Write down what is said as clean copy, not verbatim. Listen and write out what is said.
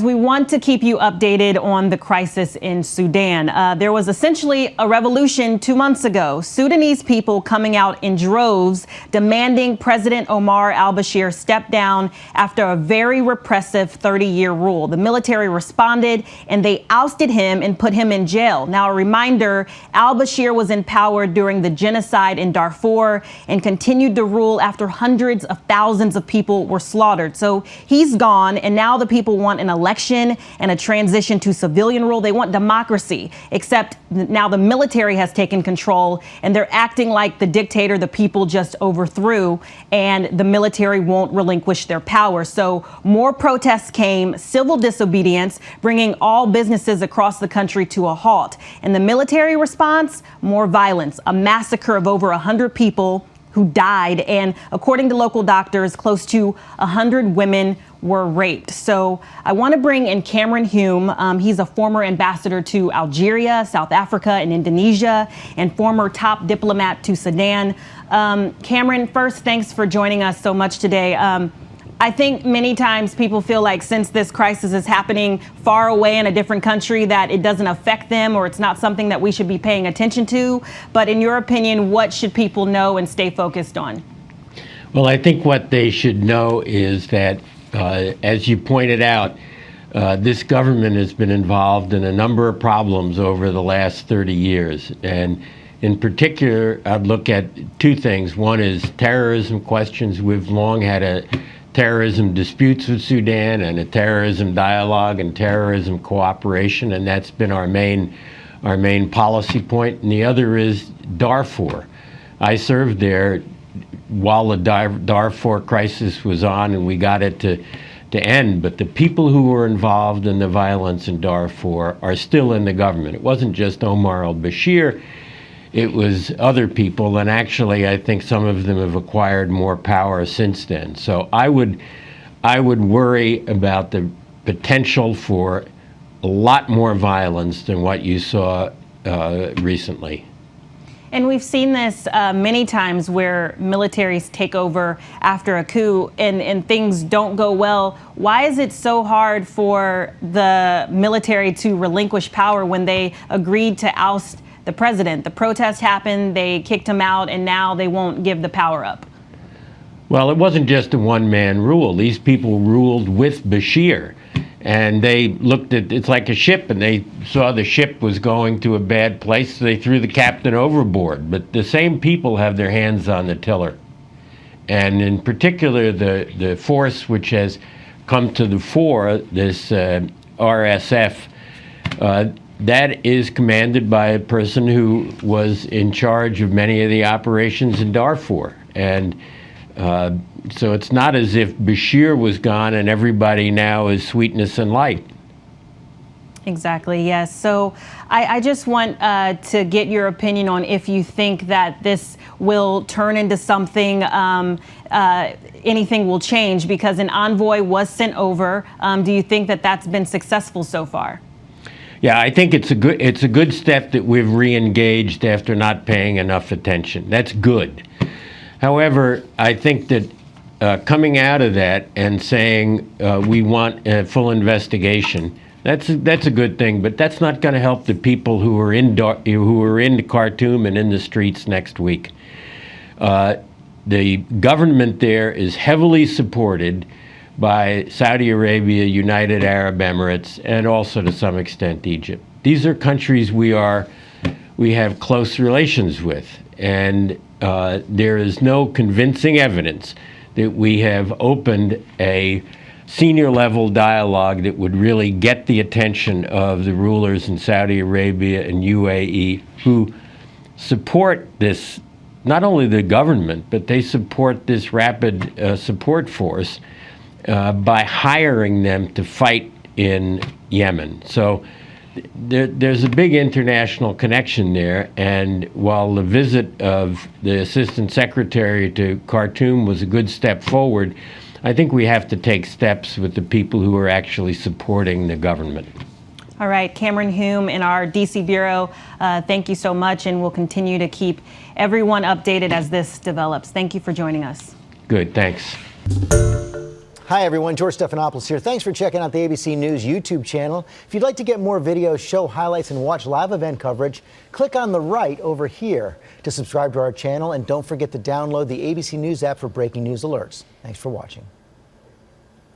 we want to keep you updated on the crisis in Sudan. There was essentially a revolution 2 months ago. Sudanese people coming out in droves demanding President Omar al-Bashir step down after a very repressive 30-year rule. The military responded and they ousted him and put him in jail. Now, a reminder, al-Bashir was in power during the genocide in Darfur and continued to rule after hundreds of thousands of people were slaughtered. So he's gone, and now the people want an election and a transition to civilian rule. They want democracy, except now the military has taken control and they're acting like the dictator the people just overthrew, and the military won't relinquish their power. So more protests came, civil disobedience, bringing all businesses across the country to a halt. And the military response, more violence, a massacre of over 100 people who died. And according to local doctors, close to 100 women were raped. So I want to bring in Cameron Hume. He's a former ambassador to Algeria, South Africa, and Indonesia, and former top diplomat to Sudan. Cameron, first, thanks for joining us so much today. I think many times people feel like since this crisis is happening far away in a different country that it doesn't affect them, or it's not something that we should be paying attention to. But in your opinion, what should people know and stay focused on? Well, I think what they should know is that, as you pointed out, this government has been involved in a number of problems over the last 30 years. And in particular, I'd look at two things. One is terrorism questions. We've long had a terrorism disputes with Sudan and a terrorism dialogue and terrorism cooperation, and that's been our main policy point. And the other is Darfur. I served there while the Darfur crisis was on, and we got it to end. But the people who were involved in the violence in Darfur are still in the government. It wasn't just Omar al-Bashir. It was other people, and actually I think some of them have acquired more power since then. So I would worry about the potential for a lot more violence than what you saw recently. And we've seen this many times where militaries take over after a coup and things don't go well. Why is it so hard for the military to relinquish power when they agreed to oust the president? The protest happened, they kicked him out, and now they won't give the power up. Well, it wasn't just a one-man rule. These people ruled with Bashir, and they looked at it's like a ship, and they saw the ship was going to a bad place, so they threw the captain overboard. But the same people have their hands on the tiller. And in particular, the force which has come to the fore, this RSF, that is commanded by a person who was in charge of many of the operations in Darfur. And so it's not as if Bashir was gone and everybody now is sweetness and light. Exactly, yes. So I just want to get your opinion on if you think that this will turn into something, anything will change, because an envoy was sent over. Do you think that that's been successful so far? Yeah, I think it's a good step that we've re-engaged after not paying enough attention. That's good. However, I think that coming out of that and saying we want a full investigation, that's a good thing, but that's not going to help the people who are in Khartoum and in the streets next week. The government there is heavily supported by Saudi Arabia, United Arab Emirates, and also to some extent Egypt. These are countries we have close relations with, and there is no convincing evidence that we have opened a senior level dialogue that would really get the attention of the rulers in Saudi Arabia and UAE, who support this, not only the government, but they support this rapid support force by hiring them to fight in Yemen. So there's a big international connection there, and while the visit of the Assistant Secretary to Khartoum was a good step forward, I think we have to take steps with the people who are actually supporting the government. All right, Cameron Hume in our DC Bureau, thank you so much, and we'll continue to keep everyone updated as this develops. Thank you for joining us. Good, thanks. Hi, everyone. George Stephanopoulos here. Thanks for checking out the ABC News YouTube channel. If you'd like to get more videos, show highlights, and watch live event coverage, click on the right over here to subscribe to our channel. And don't forget to download the ABC News app for breaking news alerts. Thanks for watching.